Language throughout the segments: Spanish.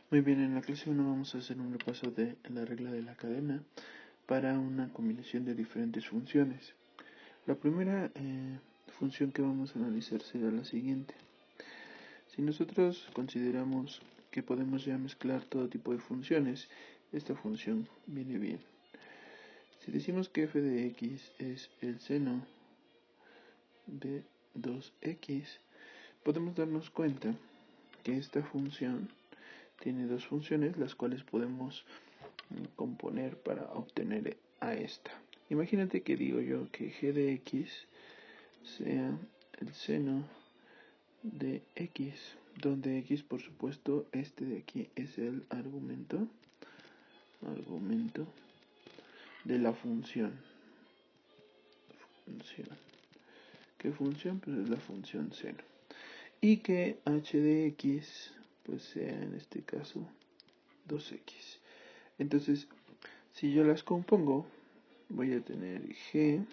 Muy bien, en la clase 1 vamos a hacer un repaso de la regla de la cadena para una combinación de diferentes funciones. La primera función que vamos a analizar será la siguiente. Si nosotros consideramos que podemos ya mezclar todo tipo de funciones, esta función viene bien. Si decimos que f de x es el seno de 2x, podemos darnos cuenta que esta función tiene dos funciones, las cuales podemos componer para obtener a esta. Imagínate que digo yo que g de x sea el seno de x, donde x, por supuesto, este de aquí es el argumento de la función. ¿Qué función? Pues es la función seno. Y que h de x pues sea en este caso 2x. Entonces, si yo las compongo, voy a tener g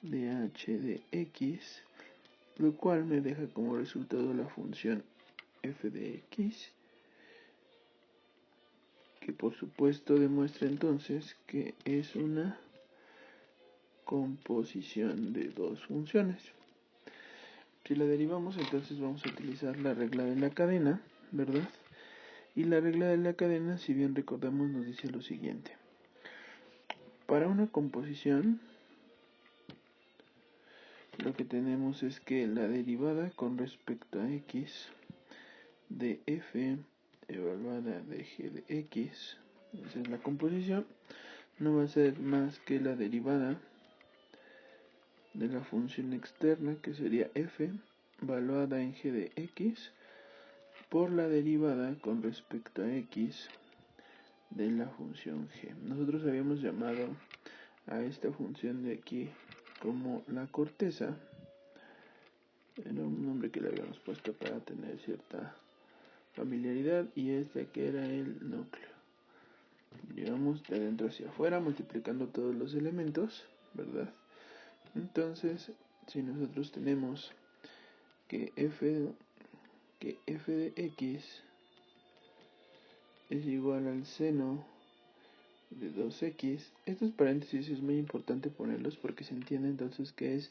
de h de x, lo cual me deja como resultado la función f de x, que por supuesto demuestra entonces que es una composición de dos funciones. Si la derivamos, entonces vamos a utilizar la regla de la cadena, ¿verdad? Y la regla de la cadena, si bien recordamos, nos dice lo siguiente. Para una composición, lo que tenemos es que la derivada con respecto a x de f evaluada de g de x, esa es la composición, no va a ser más que la derivada de la función externa, que sería f evaluada en g de x, por la derivada con respecto a x de la función g. Nosotros habíamos llamado a esta función de aquí como la corteza. Era un nombre que le habíamos puesto para tener cierta familiaridad, y este que era el núcleo. Llevamos de adentro hacia afuera multiplicando todos los elementos, ¿verdad? Entonces, si nosotros tenemos que f de x es igual al seno de 2x, estos paréntesis es muy importante ponerlos porque se entiende entonces que es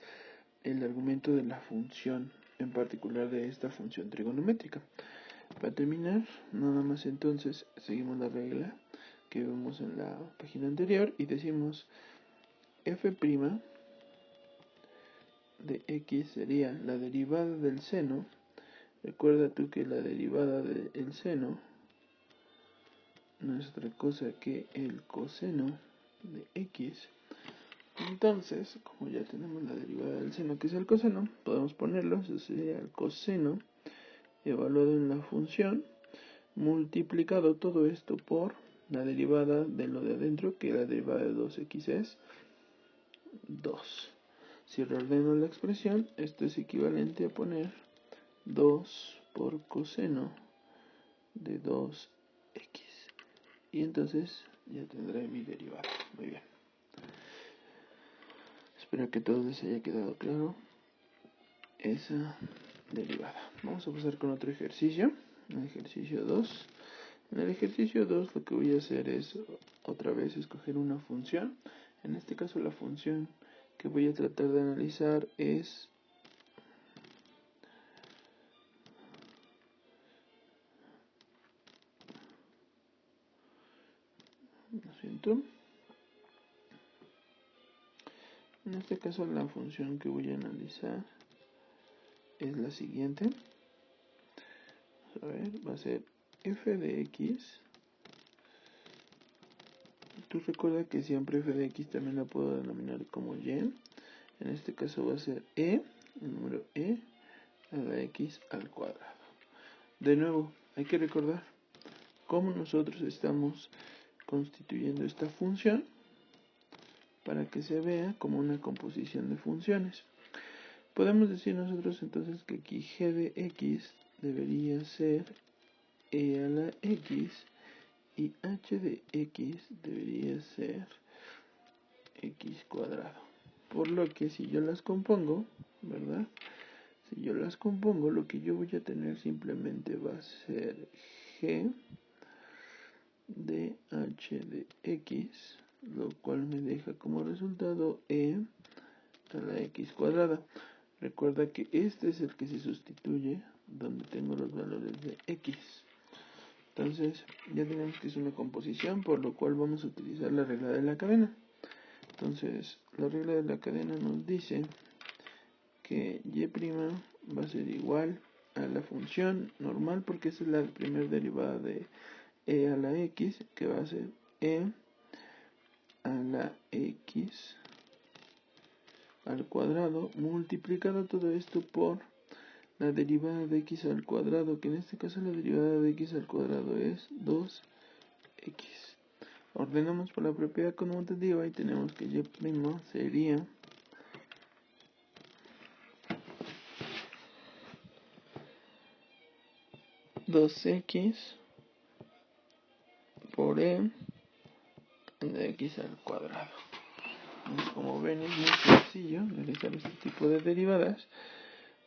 el argumento de la función, en particular de esta función trigonométrica. Para terminar, nada más entonces seguimos la regla que vimos en la página anterior y decimos f' de x sería la derivada del seno. Recuerda tú que la derivada del seno no es otra cosa que el coseno de x. Entonces, como ya tenemos la derivada del seno, que es el coseno, podemos ponerlo, eso sería el coseno evaluado en la función, multiplicado todo esto por la derivada de lo de adentro, que la derivada de 2x es 2. Si reordeno la expresión, esto es equivalente a poner 2 por coseno de 2x. Y entonces ya tendré mi derivada. Muy bien. Espero que a todos les haya quedado claro esa derivada. Vamos a pasar con otro ejercicio. El ejercicio 2. En el ejercicio 2 lo que voy a hacer es otra vez escoger una función. En este caso la función que voy a tratar de analizar es en este caso la función que voy a analizar es la siguiente. A ver, va a ser f de x. Tú recuerda que siempre f de x también la puedo denominar como y. En este caso va a ser el número a la x al cuadrado. De nuevo, hay que recordar cómo nosotros estamos constituyendo esta función para que se vea como una composición de funciones. Podemos decir nosotros entonces que aquí g de x debería ser e a la x y h de x debería ser x cuadrado. Por lo que si yo las compongo, ¿verdad? Si yo las compongo, lo que yo voy a tener simplemente va a ser g de h de x, lo cual me deja como resultado e a la x cuadrada. Recuerda que este es el que se sustituye donde tengo los valores de x. Entonces ya tenemos que es una composición, por lo cual vamos a utilizar la regla de la cadena. Entonces la regla de la cadena nos dice que y' va a ser igual a la función normal, porque esa es la primera derivada de e a la x, que va a ser e a la x al cuadrado, multiplicado todo esto por la derivada de x al cuadrado, que en este caso la derivada de x al cuadrado es 2x. Ordenamos por la propiedad conmutativa y tenemos que y' sería 2x por e de x al cuadrado. Entonces, como ven, es muy sencillo realizar este tipo de derivadas,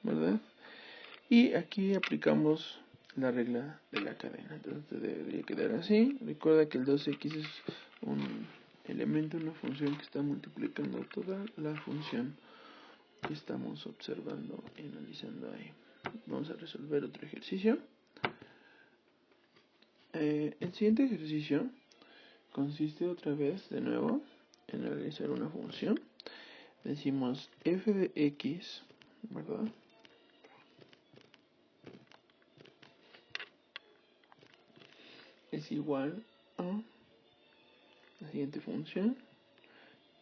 ¿verdad? Y aquí aplicamos la regla de la cadena. Entonces debería quedar así. Recuerda que el 2x es un elemento, una función que está multiplicando toda la función que estamos observando y analizando ahí. Vamos a resolver otro ejercicio. El siguiente ejercicio consiste otra vez, de nuevo, en realizar una función. Decimos f de x, ¿verdad? Es igual a la siguiente función,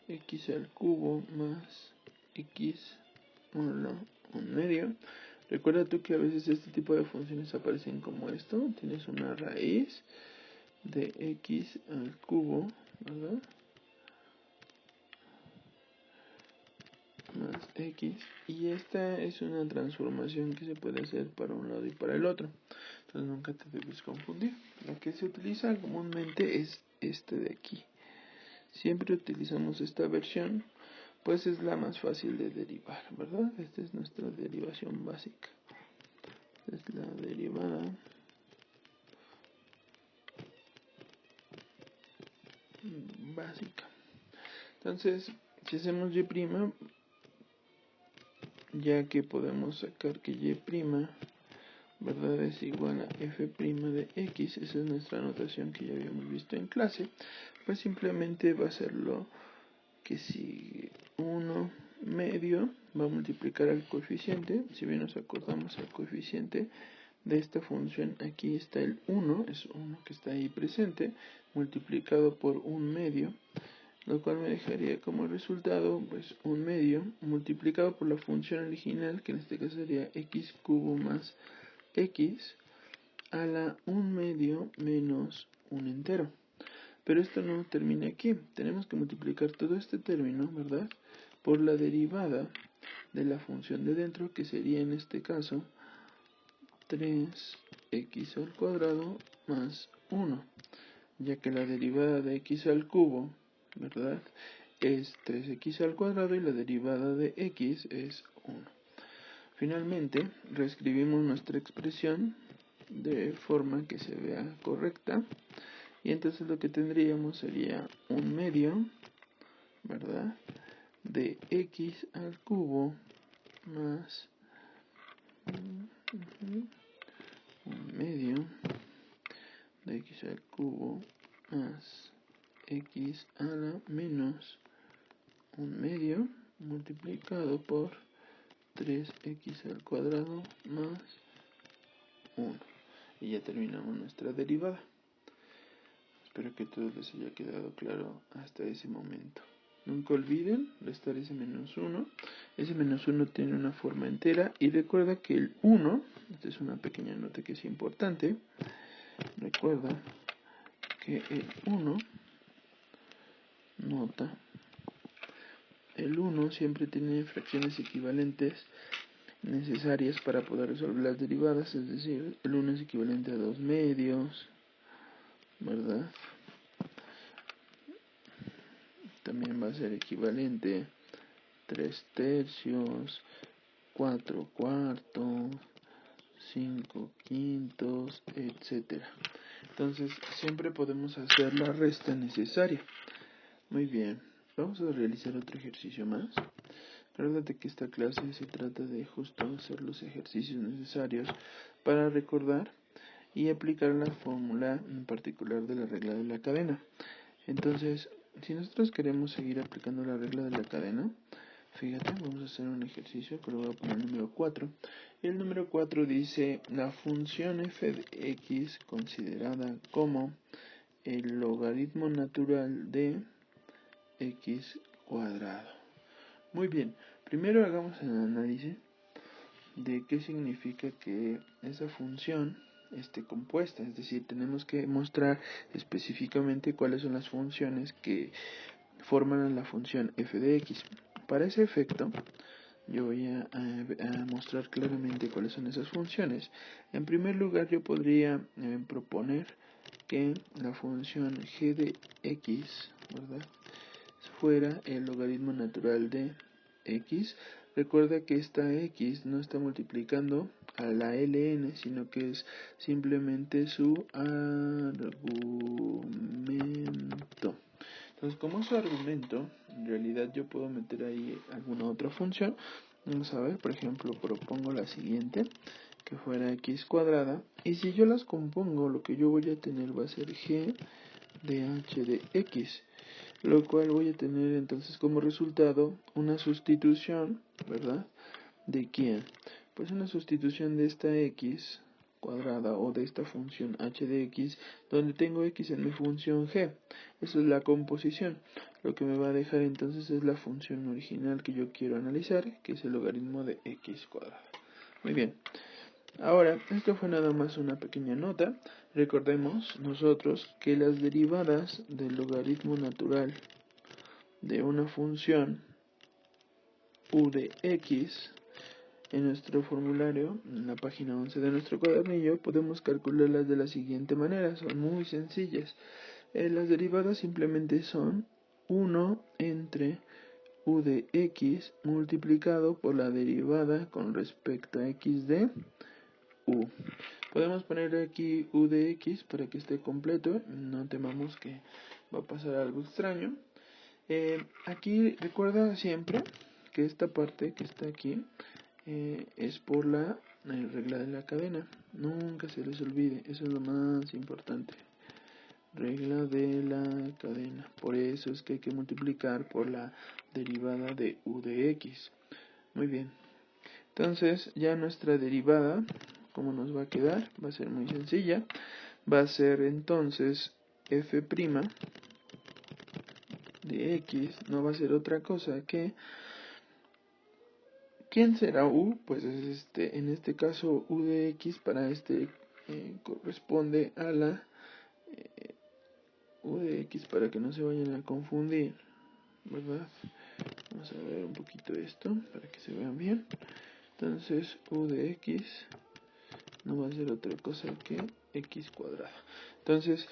x al cubo más x a un medio. Recuerda tú que a veces este tipo de funciones aparecen como esto. Tienes una raíz de x al cubo, ¿verdad? Más x, y esta es una transformación que se puede hacer para un lado y para el otro, entonces nunca te debes confundir. La que se utiliza comúnmente es este de aquí. Siempre utilizamos esta versión, pues es la más fácil de derivar, ¿verdad? Esta es nuestra derivación básica. Esta es la derivada básica. Entonces, si hacemos y', ya que podemos sacar que y', ¿verdad?, es igual a f' de x, esa es nuestra notación que ya habíamos visto en clase, pues simplemente va a ser lo que si 1 medio va a multiplicar al coeficiente. Si bien nos acordamos, el coeficiente de esta función, aquí está el 1, es 1 que está ahí presente, multiplicado por 1 medio, lo cual me dejaría como resultado pues 1 medio multiplicado por la función original, que en este caso sería x cubo más x a la 1 medio menos 1 entero. Pero esto no termina aquí, tenemos que multiplicar todo este término, ¿verdad?, por la derivada de la función de dentro, que sería en este caso 3x al cuadrado más 1, ya que la derivada de x al cubo, ¿verdad?, es 3x al cuadrado y la derivada de x es 1. Finalmente, reescribimos nuestra expresión de forma que se vea correcta, y entonces lo que tendríamos sería 1 medio, ¿verdad?, de x al cubo más 1 medio de x al cubo más x a la menos 1 medio multiplicado por 3x al cuadrado más 1. Y ya terminamos nuestra derivada. Espero que todo les haya quedado claro hasta ese momento. Nunca olviden restar ese menos 1. Ese menos 1 tiene una forma entera. Y recuerda que el 1, esta es una pequeña nota que es importante. Recuerda que el 1, nota, el 1 siempre tiene fracciones equivalentes necesarias para poder resolver las derivadas. Es decir, el 1 es equivalente a 2 medios, ¿verdad? También va a ser equivalente 3 tercios, 4 cuartos, 5 quintos, etcétera. Entonces siempre podemos hacer la resta necesaria. Muy bien, vamos a realizar otro ejercicio más. Recuerda que esta clase se trata de justo hacer los ejercicios necesarios para recordar y aplicar la fórmula en particular de la regla de la cadena. Entonces, si nosotros queremos seguir aplicando la regla de la cadena, fíjate, vamos a hacer un ejercicio que lo voy a poner el número 4. Y el número 4 dice, la función f de x considerada como el logaritmo natural de x cuadrado. Muy bien, primero hagamos el análisis de qué significa que esa función esté compuesta, es decir, tenemos que mostrar específicamente cuáles son las funciones que forman la función f de x. Para ese efecto, yo voy a mostrar claramente cuáles son esas funciones. En primer lugar, yo podría proponer que la función g de x, ¿verdad?, fuera el logaritmo natural de x. Recuerda que esta x no está multiplicando a la ln, sino que es simplemente su argumento. Entonces, como su argumento, en realidad yo puedo meter ahí alguna otra función. Vamos a ver, por ejemplo, propongo la siguiente, que fuera x cuadrada. Y si yo las compongo, lo que yo voy a tener va a ser g de h de x, lo cual voy a tener entonces como resultado una sustitución, ¿verdad? ¿De quién? Pues una sustitución de esta x cuadrada o de esta función h de x, donde tengo x en mi función g. Eso es la composición. Lo que me va a dejar entonces es la función original que yo quiero analizar, que es el logaritmo de x cuadrado. Muy bien. Ahora, esto fue nada más una pequeña nota. Recordemos nosotros que las derivadas del logaritmo natural de una función u de x, en nuestro formulario, en la página 11 de nuestro cuadernillo, podemos calcularlas de la siguiente manera. Son muy sencillas. Las derivadas simplemente son 1 entre u de x multiplicado por la derivada con respecto a x de u. Podemos poner aquí u de x para que esté completo, no temamos que va a pasar algo extraño. Aquí recuerda siempre que esta parte que está aquí es por la regla de la cadena. Nunca se les olvide, eso es lo más importante. Regla de la cadena. Por eso es que hay que multiplicar por la derivada de u de x. Muy bien. Entonces ya nuestra derivada, ¿cómo nos va a quedar? Va a ser muy sencilla. Va a ser entonces f' de x, no va a ser otra cosa que... ¿Quién será u? Pues es en este caso u de x para corresponde a la u de x, para que no se vayan a confundir, ¿verdad? Vamos a ver un poquito esto para que se vean bien. Entonces u de x no va a ser otra cosa que x cuadrado. Entonces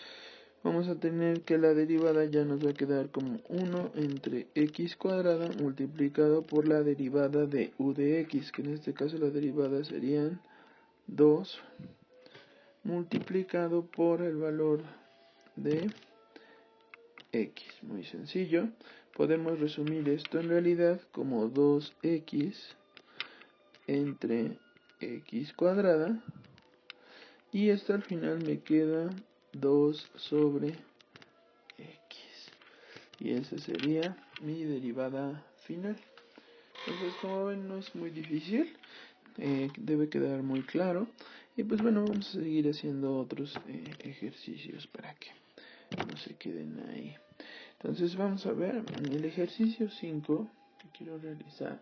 vamos a tener que la derivada ya nos va a quedar como 1 entre x cuadrada multiplicado por la derivada de u de x, que en este caso la derivada serían 2 multiplicado por el valor de x. Muy sencillo. Podemos resumir esto en realidad como 2x entre x cuadrada, y esto al final me queda 2 sobre x, y esa sería mi derivada final. Entonces, como ven, no es muy difícil, debe quedar muy claro. Y pues bueno, vamos a seguir haciendo otros ejercicios para que no se queden ahí. Entonces vamos a ver, el ejercicio 5 que quiero realizar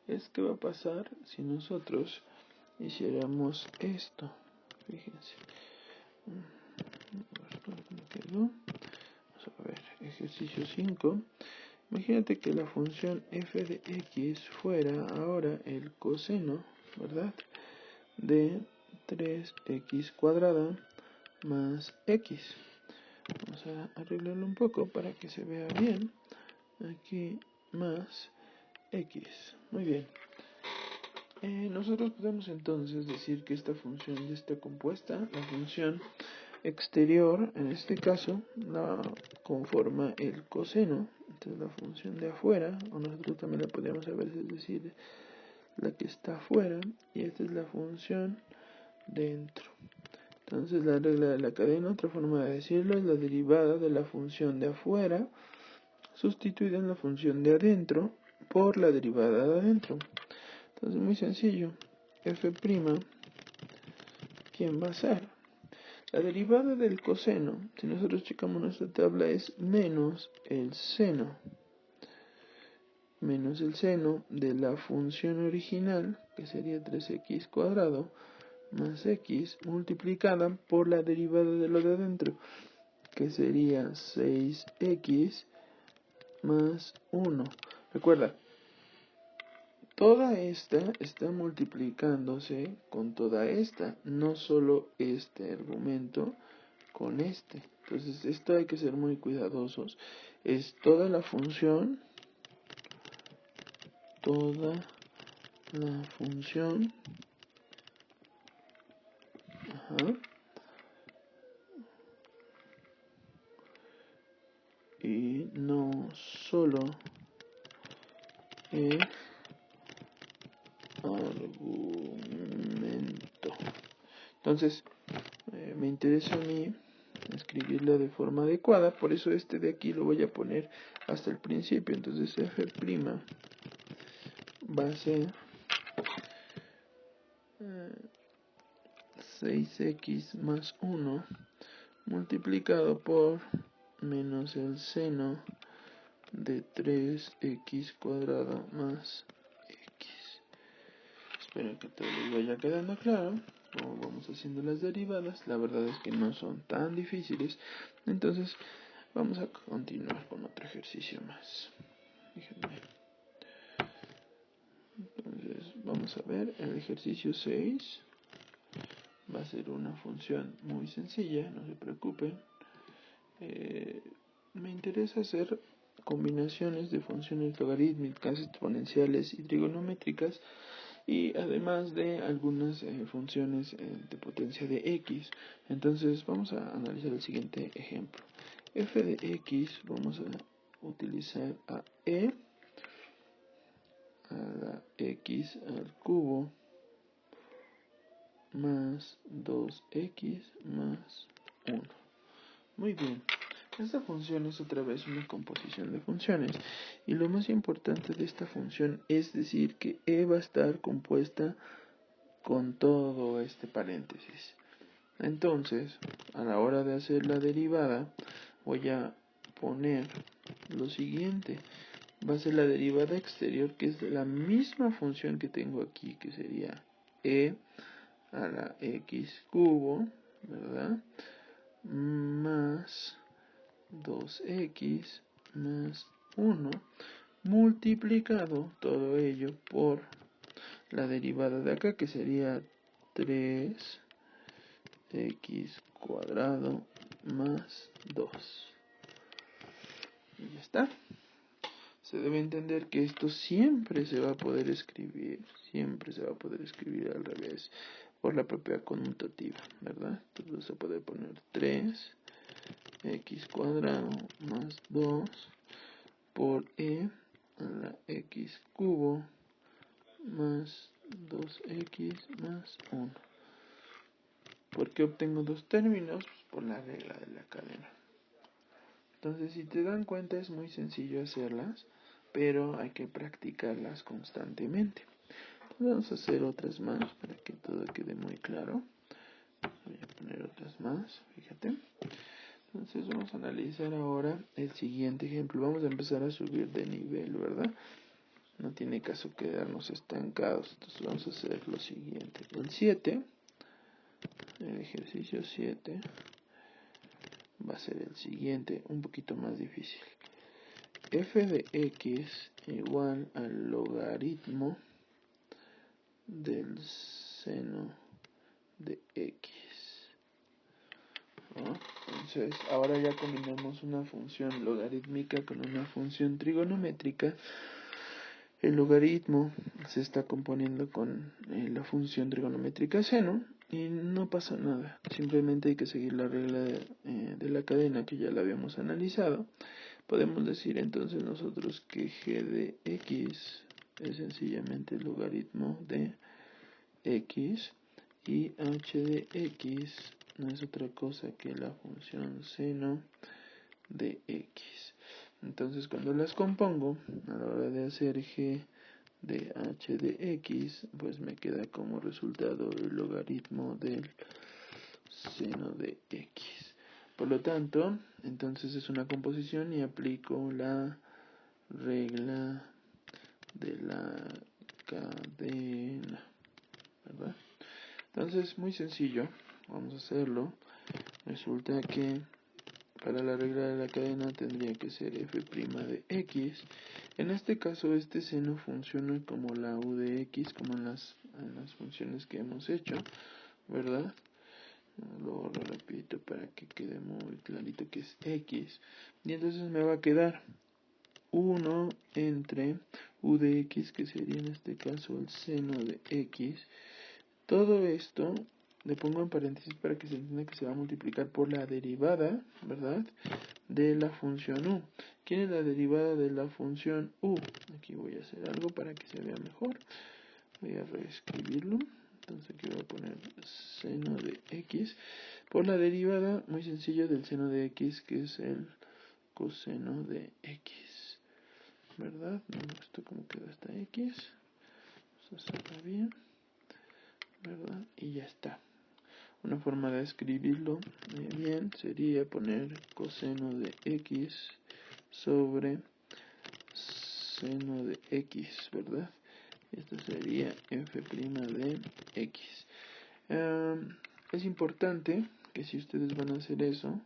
es qué va a pasar si nosotros hiciéramos esto. Fíjense. Vamos a ver, ejercicio 5. Imagínate que la función f de x fuera ahora el coseno, ¿verdad?, de 3x cuadrada más x. Vamos a arreglarlo un poco para que se vea bien. Aquí más x. Muy bien. Nosotros podemos entonces decir que esta función ya está compuesta. La función exterior, en este caso, la conforma el coseno. Entonces la función de afuera, o nosotros también la podríamos a veces decir la que está afuera, y esta es la función dentro. Entonces la regla de la cadena, otra forma de decirlo, es la derivada de la función de afuera sustituida en la función de adentro por la derivada de adentro. Entonces muy sencillo, f', ¿quién va a ser? La derivada del coseno, si nosotros checamos nuestra tabla, es menos el seno de la función original, que sería 3x cuadrado, más x multiplicada por la derivada de lo de adentro, que sería 6x más 1. Recuerda, toda esta está multiplicándose con toda esta, no solo este argumento con este. Entonces esto hay que ser muy cuidadosos. Es toda la función, ajá, y no solo el argumento. Entonces me interesa a mí escribirla de forma adecuada, por eso este de aquí lo voy a poner hasta el principio. Entonces f' va a ser 6x más 1 multiplicado por menos el seno de 3x cuadrado más x. Espero que todo les vaya quedando claro. Como vamos haciendo las derivadas, la verdad es que no son tan difíciles. Entonces vamos a continuar con otro ejercicio más. Déjenme. Entonces vamos a ver el ejercicio 6. Va a ser una función muy sencilla, no se preocupen. Me interesa hacer combinaciones de funciones logarítmicas, exponenciales y trigonométricas, y además de algunas funciones de potencia de x. Entonces vamos a analizar el siguiente ejemplo. F de x vamos a utilizar a e a la x al cubo más 2x más 1. Muy bien. Esta función es otra vez una composición de funciones, y lo más importante de esta función es decir que e va a estar compuesta con todo este paréntesis. Entonces, a la hora de hacer la derivada, voy a poner lo siguiente. Va a ser la derivada exterior, que es la misma función que tengo aquí, que sería e a la x cubo, ¿verdad? Más 2x más 1 multiplicado todo ello por la derivada de acá, que sería 3x cuadrado más 2. Y ya está. Se debe entender que esto siempre se va a poder escribir al revés, por la propia conmutativa, ¿verdad? Entonces se puede poner 3x cuadrado más 2 por e a la x cubo más 2x más 1. ¿Por qué obtengo dos términos? Pues por la regla de la cadena. Entonces, si te dan cuenta, es muy sencillo hacerlas, pero hay que practicarlas constantemente. Entonces, vamos a hacer otras más para que todo quede muy claro. Voy a poner otras más, fíjate. Entonces vamos a analizar ahora el siguiente ejemplo. Vamos a empezar a subir de nivel, ¿verdad? No tiene caso quedarnos estancados. Entonces vamos a hacer lo siguiente. El ejercicio 7 va a ser el siguiente, un poquito más difícil. F de x igual al logaritmo del seno de x. ¿No? Entonces, ahora ya combinamos una función logarítmica con una función trigonométrica. El logaritmo se está componiendo con la función trigonométrica seno y no pasa nada. Simplemente hay que seguir la regla de la cadena que ya la habíamos analizado. Podemos decir entonces nosotros que g de x es sencillamente el logaritmo de x y h de x no es otra cosa que la función seno de x. Entonces cuando las compongo, a la hora de hacer g de h de x, pues me queda como resultado el logaritmo del seno de x. Por lo tanto, entonces es una composición y aplico la regla de la cadena, ¿verdad? Entonces, muy sencillo, vamos a hacerlo. Resulta que para la regla de la cadena tendría que ser f' de x. En este caso, este seno funciona como la u de x, como en las funciones que hemos hecho, ¿verdad? Luego lo repito para que quede muy clarito que es x. Y entonces me va a quedar 1 entre u de x, que sería en este caso el seno de x. Todo esto le pongo en paréntesis para que se entienda que se va a multiplicar por la derivada, ¿verdad?, de la función u. ¿Quién es la derivada de la función u? Aquí voy a hacer algo para que se vea mejor. Voy a reescribirlo. Entonces aquí voy a poner seno de x por la derivada, muy sencillo, del seno de x, que es el coseno de x, ¿verdad? No me gusta cómo queda esta x. Vamos a hacerla bien, ¿verdad? Y ya está. Una forma de escribirlo bien sería poner coseno de x sobre seno de x, ¿verdad? Esto sería f' de x. Es importante que si ustedes van a hacer eso,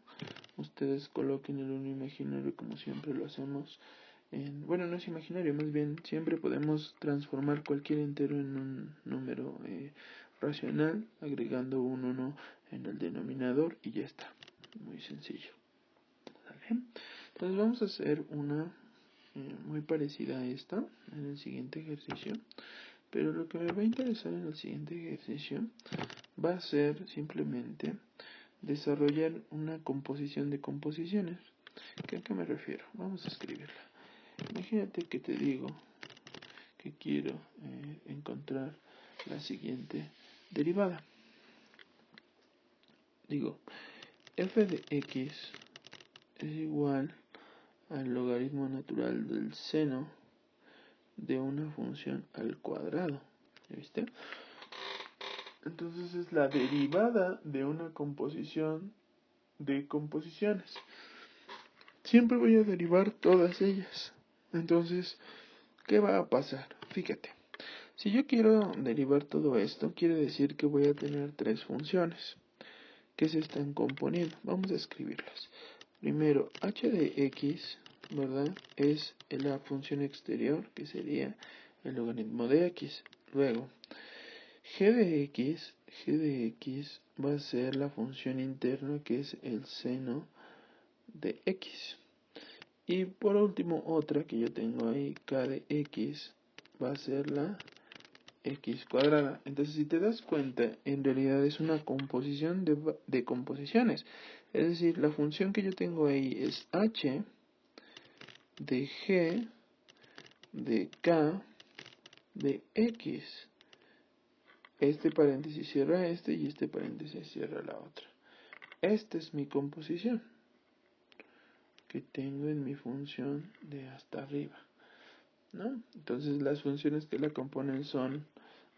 ustedes coloquen el 1 imaginario como siempre lo hacemos. Bueno, no es imaginario, más bien siempre podemos transformar cualquier entero en un número racional, agregando un 1 en el denominador y ya está. Muy sencillo. ¿Vale? Entonces vamos a hacer una muy parecida a esta en el siguiente ejercicio. Pero lo que me va a interesar en el siguiente ejercicio va a ser simplemente desarrollar una composición de composiciones. ¿A qué me refiero? Vamos a escribirla. Imagínate que te digo que quiero encontrar la siguiente derivada. Digo, f de x es igual al logaritmo natural del seno de una función al cuadrado. ¿Viste? Entonces es la derivada de una composición de composiciones. Siempre voy a derivar todas ellas. Entonces, ¿qué va a pasar? Fíjate. Si yo quiero derivar todo esto, quiere decir que voy a tener tres funciones que se están componiendo. Vamos a escribirlas. Primero, h de x, ¿verdad?, es la función exterior, que sería el logaritmo de x. Luego, g de x va a ser la función interna, que es el seno de x. Y por último, otra que yo tengo ahí, k de x, va a ser la x cuadrada. Entonces, si te das cuenta, en realidad es una composición de composiciones. Es decir, la función que yo tengo ahí es h de g de k de x. Este paréntesis cierra este y este paréntesis cierra la otra. Esta es mi composición que tengo en mi función de hasta arriba, ¿no? Entonces las funciones que la componen son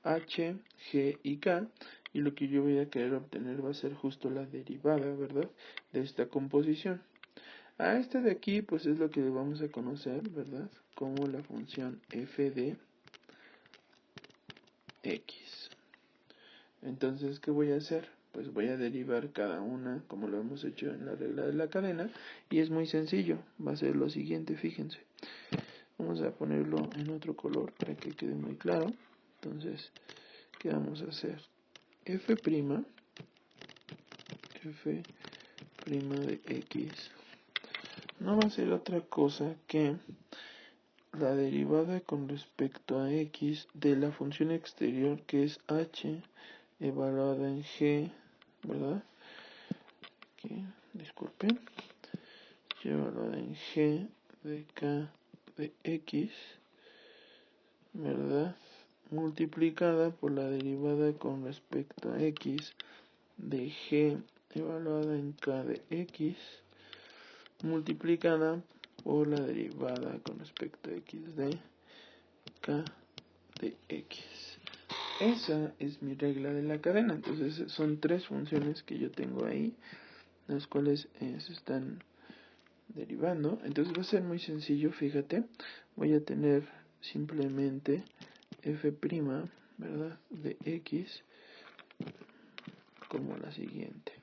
h, g y k, y lo que yo voy a querer obtener va a ser justo la derivada, ¿verdad?, de esta composición. A esta de aquí pues es lo que vamos a conocer, ¿verdad?, como la función f de x. Entonces, ¿qué voy a hacer? Pues voy a derivar cada una como lo hemos hecho en la regla de la cadena, y es muy sencillo, va a ser lo siguiente, fíjense. Vamos a ponerlo en otro color para que quede muy claro. Entonces, ¿qué vamos a hacer? f' de x no va a ser otra cosa que la derivada con respecto a x de la función exterior que es h evaluada en g, ¿verdad? Aquí, disculpen, evaluada en g de k de x, ¿verdad? Multiplicada por la derivada con respecto a x de g evaluada en k de x, multiplicada por la derivada con respecto a x de k de x. Esa es mi regla de la cadena. Entonces son tres funciones que yo tengo ahí, las cuales se están derivando. Entonces va a ser muy sencillo, fíjate. Voy a tener simplemente f', ¿verdad?, de x como la siguiente.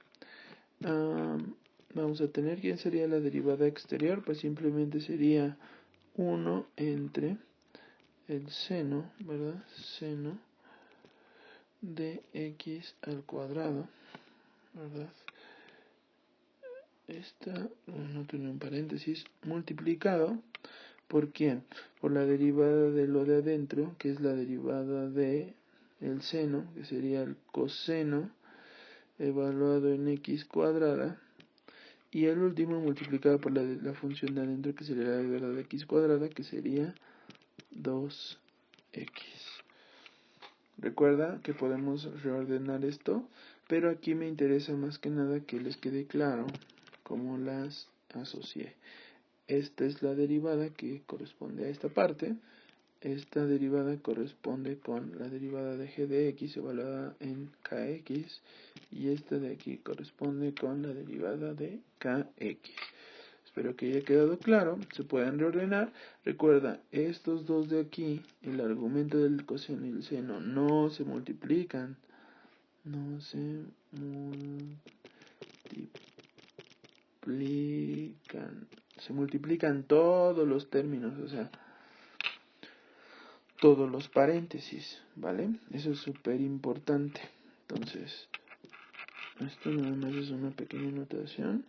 Vamos a tener, ¿quién sería la derivada exterior? Pues simplemente sería 1 entre el seno, ¿verdad? Seno de x al cuadrado, ¿verdad? Esta, no tiene un paréntesis, multiplicado, ¿por quién? Por la derivada de lo de adentro, que es la derivada de el seno, que sería el coseno, evaluado en x cuadrada, y el último multiplicado por la función de adentro, que sería la derivada de x cuadrada, que sería 2x. Recuerda que podemos reordenar esto, pero aquí me interesa más que nada que les quede claro cómo las asocié. Esta es la derivada que corresponde a esta parte. Esta derivada corresponde con la derivada de g de x evaluada en kx, y esta de aquí corresponde con la derivada de kx. Espero que haya quedado claro. Se pueden reordenar. Recuerda, estos dos de aquí, el argumento del coseno y el seno, no se multiplican. No se multiplican. Se multiplican todos los términos, o sea, todos los paréntesis, ¿vale? Eso es súper importante. Entonces, esto nada más es una pequeña notación.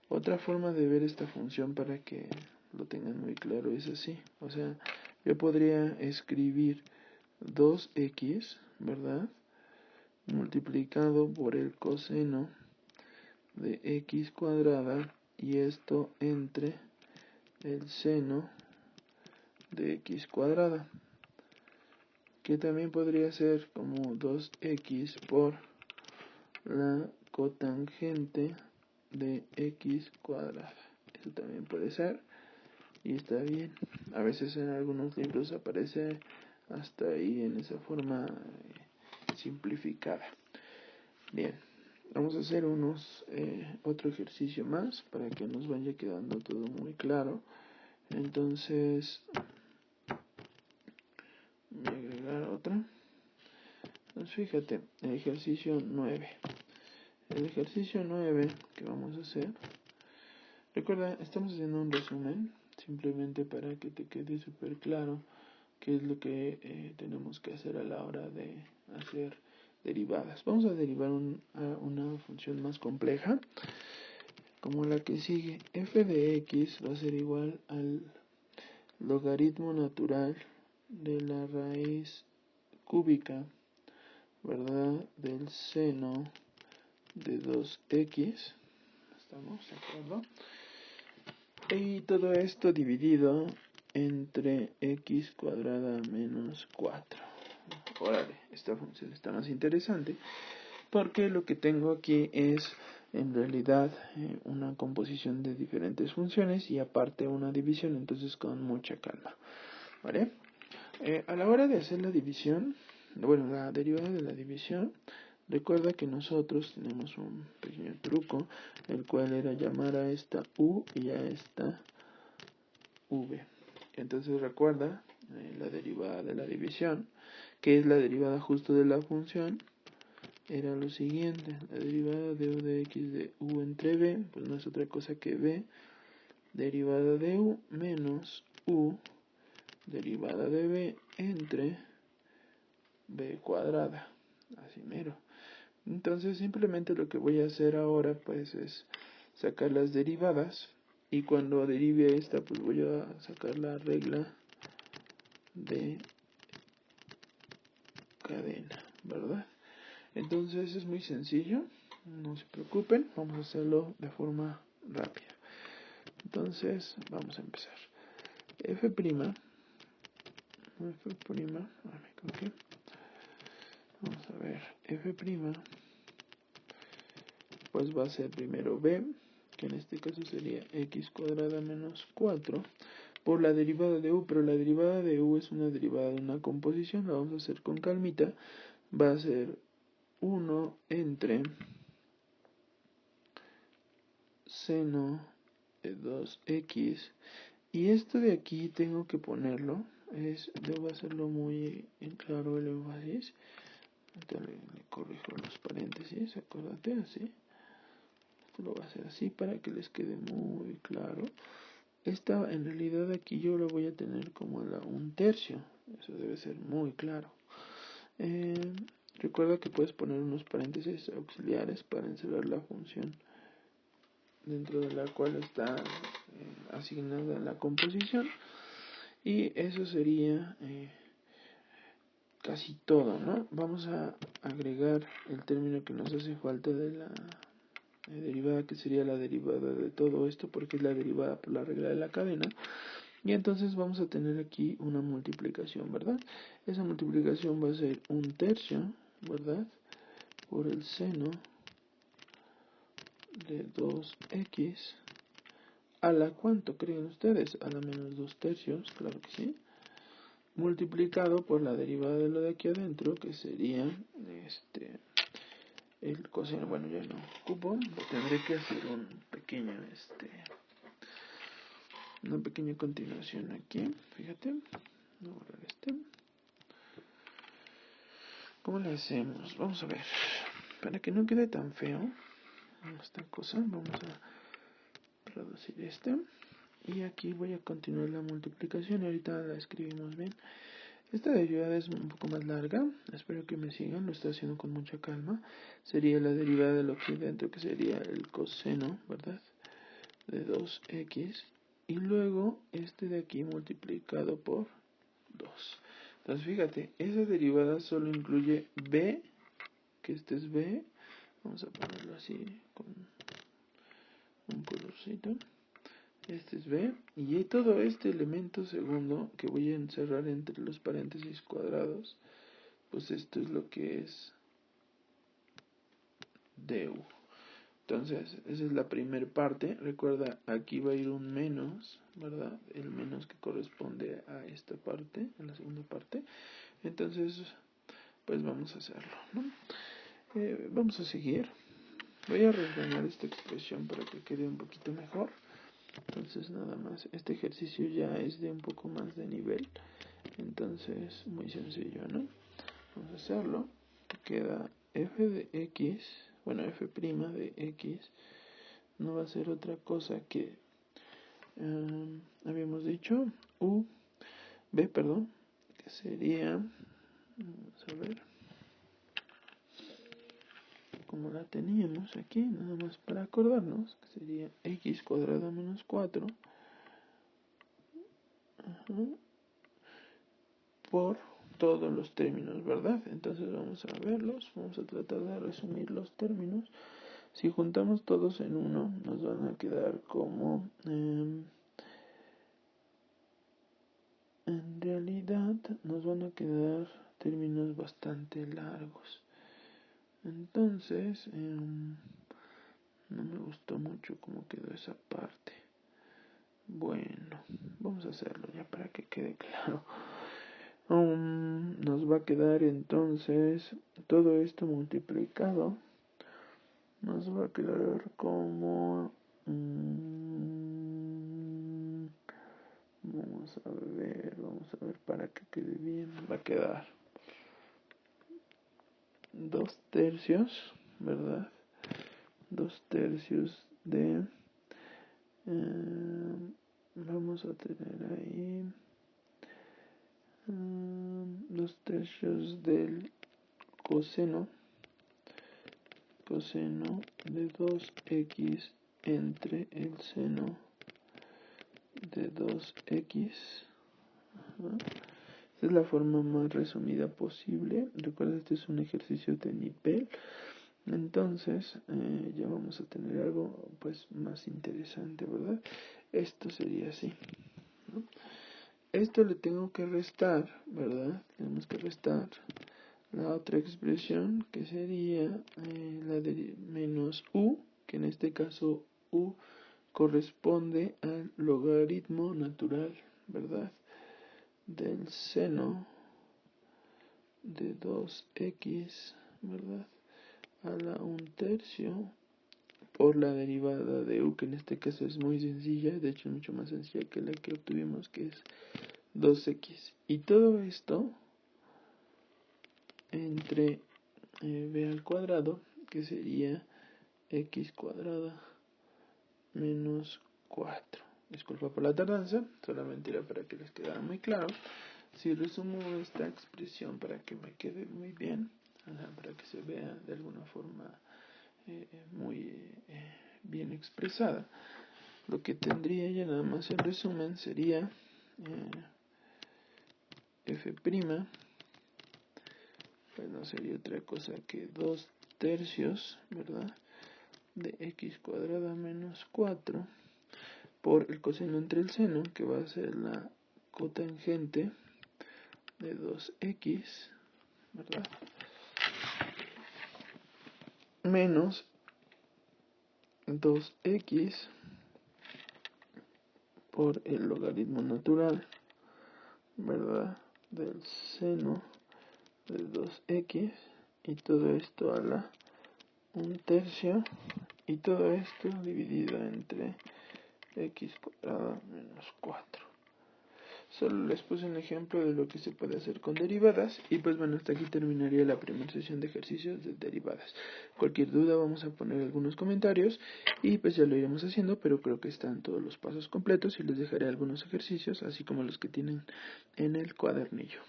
Otra forma de ver esta función para que lo tengan muy claro es así. O sea, yo podría escribir 2x, ¿verdad?, multiplicado por el coseno de x cuadrada, y esto entre el seno de x cuadrada, que también podría ser como 2x por la cotangente de x cuadrada. Eso también puede ser, y está bien. A veces en algunos libros aparece hasta ahí en esa forma simplificada. Bien, vamos a hacer otro ejercicio más para que nos vaya quedando todo muy claro. Entonces, voy a agregar otra. Entonces, fíjate, el ejercicio 9. El ejercicio 9 que vamos a hacer, recuerda, estamos haciendo un resumen, simplemente para que te quede súper claro qué es lo que tenemos que hacer a la hora de hacer derivadas. Vamos a derivar a una función más compleja, como la que sigue. F de x va a ser igual al logaritmo natural de la raíz cúbica, ¿verdad?, del seno de 2x. ¿Estamos de acuerdo? Y todo esto dividido entre x cuadrada menos 4. Órale, esta función está más interesante, porque lo que tengo aquí es en realidad una composición de diferentes funciones y aparte una división, entonces con mucha calma, ¿vale? A la hora de hacer la división, bueno, la derivada de la división, recuerda que nosotros tenemos un pequeño truco, el cual era llamar a esta u y a esta v. Entonces recuerda la derivada de la división, que es la derivada justo de la función, era lo siguiente: la derivada de u de x de u entre b, pues no es otra cosa que b, derivada de u menos u, derivada de b entre b cuadrada, así mero. Entonces simplemente lo que voy a hacer ahora pues es sacar las derivadas y cuando derive esta pues voy a sacar la regla de cadena, ¿verdad? Entonces es muy sencillo, no se preocupen, vamos a hacerlo de forma rápida. Entonces vamos a empezar. F', me equivoqué. Vamos a ver, F', pues va a ser primero B, que en este caso sería x cuadrada menos 4, por la derivada de u, pero la derivada de u es una derivada de una composición, la vamos a hacer con calmita, va a ser 1 entre seno de 2x, y esto de aquí tengo que ponerlo, debo hacerlo muy en claro el énfasis, le corrijo los paréntesis, acuérdate, así, esto lo voy a hacer así para que les quede muy claro. Esta en realidad aquí yo lo voy a tener como un tercio, eso debe ser muy claro. Recuerda que puedes poner unos paréntesis auxiliares para encerrar la función dentro de la cual está asignada la composición, y eso sería casi todo, ¿no? Vamos a agregar el término que nos hace falta de la derivada, que sería la derivada de todo esto, porque es la derivada por la regla de la cadena. Y entonces vamos a tener aquí una multiplicación, ¿verdad? Esa multiplicación va a ser un tercio, ¿verdad? Por el seno de 2x a la, ¿cuánto creen ustedes? A la menos 2 tercios, claro que sí. Multiplicado por la derivada de lo de aquí adentro, que sería el coseno. Bueno, ya no ocupo, tendré que hacer un pequeño una pequeña continuación aquí, fíjate, no borrar ¿cómo le hacemos? Vamos a ver, para que no quede tan feo esta cosa, vamos a reducir y aquí voy a continuar la multiplicación, ahorita la escribimos bien. Esta derivada es un poco más larga, espero que me sigan, lo estoy haciendo con mucha calma. Sería la derivada de lo que hay dentro, que sería el coseno, ¿verdad? De 2x, y luego este de aquí multiplicado por 2. Entonces fíjate, esa derivada solo incluye b, que este es b, vamos a ponerlo así con un colorcito. Este es b, y todo este elemento segundo que voy a encerrar entre los paréntesis cuadrados, pues esto es lo que es du. Entonces, esa es la primera parte. Recuerda, aquí va a ir un menos, ¿verdad? El menos que corresponde a esta parte, a la segunda parte. Entonces, pues vamos a hacerlo, ¿no? Vamos a seguir. Voy a reordenar esta expresión para que quede un poquito mejor. Entonces, nada más, este ejercicio ya es de un poco más de nivel. Entonces, muy sencillo, ¿no? Vamos a hacerlo. Queda f de x, bueno, f' de x, no va a ser otra cosa que, habíamos dicho, que sería, vamos a ver, como la teníamos aquí, nada más para acordarnos, que sería x cuadrada menos 4, por todos los términos, ¿verdad? Entonces vamos a verlos, vamos a tratar de resumir los términos. Si juntamos todos en uno, nos van a quedar como, en realidad nos van a quedar términos bastante largos. Entonces, no me gustó mucho cómo quedó esa parte. Bueno, vamos a hacerlo ya para que quede claro. Nos va a quedar entonces todo esto multiplicado. Nos va a quedar como, vamos a ver para que quede bien. Va a quedar 2 tercios, ¿verdad? 2 tercios de, vamos a tener ahí 2 tercios del coseno de 2x entre el seno de 2x. Esta es la forma más resumida posible. Recuerda, este es un ejercicio de nivel. Entonces ya vamos a tener algo pues más interesante, ¿verdad? Esto sería así, ¿no? Esto le tengo que restar, ¿verdad? Tenemos que restar la otra expresión, que sería la de menos u, que en este caso u corresponde al logaritmo natural, ¿verdad? Del seno de 2x, ¿verdad? A la 1/3 por la derivada de u, que en este caso es muy sencilla, de hecho es mucho más sencilla que la que obtuvimos, que es 2x. Y todo esto entre b al cuadrado, que sería x cuadrada menos 4. Disculpa por la tardanza, solamente era para que les quedara muy claro. Si resumo esta expresión para que me quede muy bien, para que se vea de alguna forma muy bien expresada, lo que tendría ya nada más en resumen sería f', pues no sería otra cosa que 2/3, ¿verdad? De x cuadrada menos 4 por el coseno entre el seno, que va a ser la cotangente de 2x, ¿verdad? Menos 2x por el logaritmo natural, ¿verdad? Del seno de 2x, y todo esto a la 1/3, y todo esto dividido entre x cuadrada menos 4. Solo les puse un ejemplo de lo que se puede hacer con derivadas, y pues bueno, hasta aquí terminaría la primera sesión de ejercicios de derivadas. Cualquier duda vamos a poner algunos comentarios y pues ya lo iremos haciendo, pero creo que están todos los pasos completos y les dejaré algunos ejercicios, así como los que tienen en el cuadernillo.